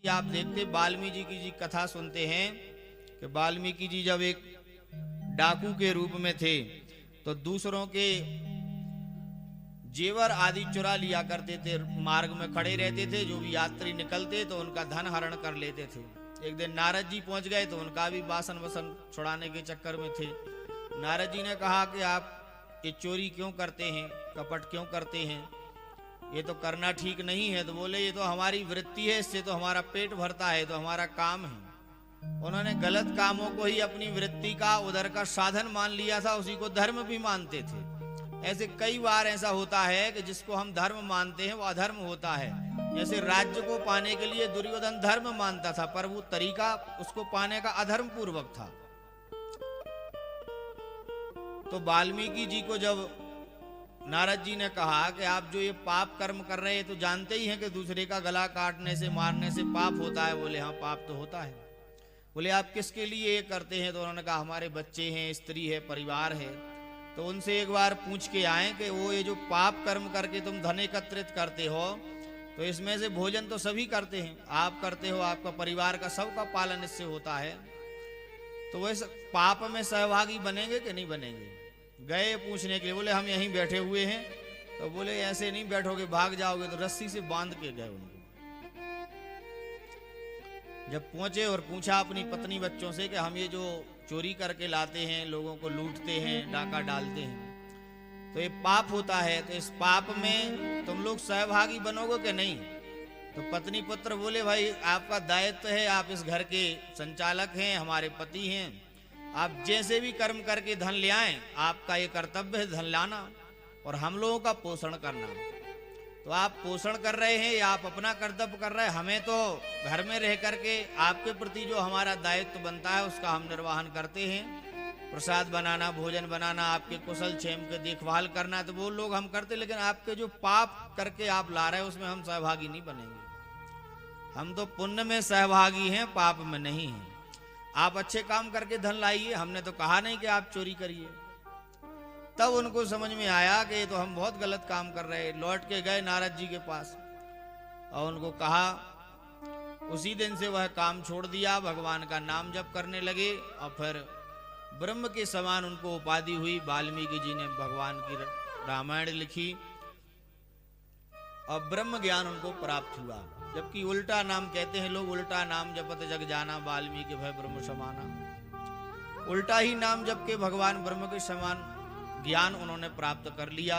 आप देखते वाल्मीकि जी कथा सुनते हैं कि वाल्मीकि जी जब एक डाकू के रूप में थे तो दूसरों के जेवर आदि चुरा लिया करते थे। मार्ग में खड़े रहते थे, जो भी यात्री निकलते तो उनका धन हरण कर लेते थे। एक दिन नारद जी पहुंच गए तो उनका भी वासन वसन छुड़ाने के चक्कर में थे। नारद जी ने कहा कि आप ये चोरी क्यों करते हैं, कपट क्यों करते हैं, ये तो करना ठीक नहीं है। तो बोले ये तो हमारी वृत्ति है, इससे तो हमारा पेट भरता है, तो हमारा काम है। उन्होंने गलत कामों को ही अपनी वृत्ति का, उधर का साधन मान लिया था, उसी को धर्म भी मानते थे। ऐसे कई बार ऐसा होता है कि जिसको हम धर्म मानते हैं वो अधर्म होता है। जैसे राज्य को पाने के लिए दुर्योधन धर्म मानता था, पर वो तरीका उसको पाने का अधर्म पूर्वक था। तो वाल्मीकि जी को जब नारद जी ने कहा कि आप जो ये पाप कर्म कर रहे हैं तो जानते ही हैं कि दूसरे का गला काटने से, मारने से पाप होता है। बोले हाँ, पाप तो होता है। बोले आप किसके लिए ये करते हैं? तो उन्होंने कहा हमारे बच्चे हैं, स्त्री है, परिवार है। तो उनसे एक बार पूछ के आए कि वो ये जो पाप कर्म करके तुम धन एकत्रित करते हो, तो इसमें से भोजन तो सभी करते हैं, आप करते हो, आपका परिवार का सबका पालन इससे होता है, तो वैसे पाप में सहभागी बनेंगे कि नहीं बनेंगे? गए पूछने के लिए, बोले हम यहीं बैठे हुए हैं। तो बोले ऐसे नहीं बैठोगे, भाग जाओगे। तो रस्सी से बांध के गए उनको। जब पहुंचे और पूछा अपनी पत्नी बच्चों से कि हम ये जो चोरी करके लाते हैं, लोगों को लूटते हैं, डाका डालते हैं, तो ये पाप होता है, तो इस पाप में तुम लोग सहभागी बनोगे कि नहीं? तो पत्नी पुत्र बोले भाई आपका दायित्व है, आप इस घर के संचालक हैं, हमारे पति हैं, आप जैसे भी कर्म करके धन ले आए, आपका ये कर्तव्य है धन लाना और हम लोगों का पोषण करना। तो आप पोषण कर रहे हैं या आप अपना कर्तव्य कर रहे हैं? हमें तो घर में रह करके आपके प्रति जो हमारा दायित्व बनता है उसका हम निर्वहन करते हैं। प्रसाद बनाना, भोजन बनाना, आपके कुशल क्षेम के देखभाल करना, तो वो लोग हम करते, लेकिन आपके जो पाप करके आप ला रहे हैं उसमें हम सहभागी नहीं बनेंगे। हम तो पुण्य में सहभागी हैं, पाप में नहीं हैं। आप अच्छे काम करके धन लाइए, हमने तो कहा नहीं कि आप चोरी करिए। तब उनको समझ में आया कि ये तो हम बहुत गलत काम कर रहे हैं। लौट के गए नारद जी के पास और उनको कहा। उसी दिन से वह काम छोड़ दिया, भगवान का नाम जप करने लगे और फिर ब्रह्म के समान उनको उपाधि हुई। वाल्मीकि जी ने भगवान की रामायण लिखी और ब्रह्म ज्ञान उनको प्राप्त हुआ। जबकि उल्टा नाम कहते हैं लोग, उल्टा नाम जपत जग जाना, वाल्मीकि भय ब्रह्म समाना। उल्टा ही नाम जप के भगवान ब्रह्म के समान ज्ञान उन्होंने प्राप्त कर लिया।